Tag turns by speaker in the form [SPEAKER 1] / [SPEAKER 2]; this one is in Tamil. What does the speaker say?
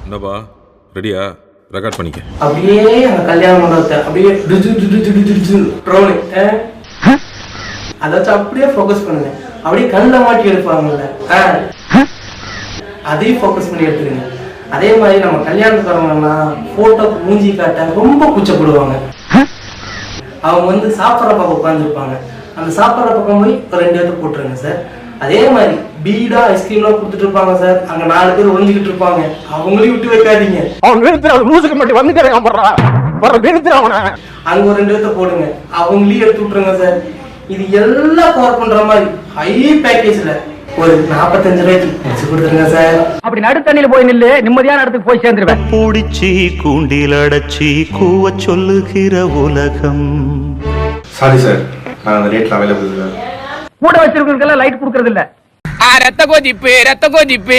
[SPEAKER 1] என்னப்பா ரெடியா? ரெக்கார்ட் பண்ணிக்க.
[SPEAKER 2] அப்படியே அந்த கல்யாண மண்டபத்தை அப்படியே அதாச்சும் அப்படியே ஃபோக்கஸ் பண்ணுங்க. அப்படியே கண்ணில் மாட்டி எடுப்பாங்கல்ல, அதையும் ஃபோக்கஸ் பண்ணி எடுத்துருங்க. அதே மாதிரி நம்ம கல்யாணத்துக்கு வரவங்கன்னா போட்டோ மூஞ்சி காட்ட ரொம்ப கூச்சப்படுவாங்க. அவங்க வந்து சாப்பிட்ற பக்கம் உட்காந்துருப்பாங்க. அந்த சாப்பிட்ற பக்கம் போய் ஒரு 2 இடத்த போட்டுருங்க சார். அதே மாதிரி பீடா ஐஸ்கிரீம்லாம் கொடுத்துட்டு இருப்பாங்க சார். அங்க 4 பேர் ஒழிஞ்சுக்கிட்டு இருப்பாங்க. அவங்களையும் விட்டு வைக்காதீங்க. அங்க ஒரு 2 இடத்த போடுங்க. அவங்களையும் எடுத்து விட்டுருங்க சார். இது எல்லாம் கவர் பண்ற மாதிரி ஹை பேக்கேஜ்ல ஒரு 45 ரூபாய்க்கு முடிச்சு கொடுத்துருங்க சார். அப்படி நடுத்தண்ணில போய் நில்லு, நிம்மதியான இடத்துக்கு போய் சேர்ந்துருவேன்.
[SPEAKER 3] பூடிச்சி கூண்டில் அடைச்சி கூவ சொல்லுகிற உலகம்.
[SPEAKER 4] சாரி சார், நான் அந்த ரேட்ல அவைலபிள் இல்லை.
[SPEAKER 2] கூட வச்சிருக்கிறதுக்கெல்லாம் லைட் கொடுக்கறது இல்ல.
[SPEAKER 5] ரத்த கோதிப்பு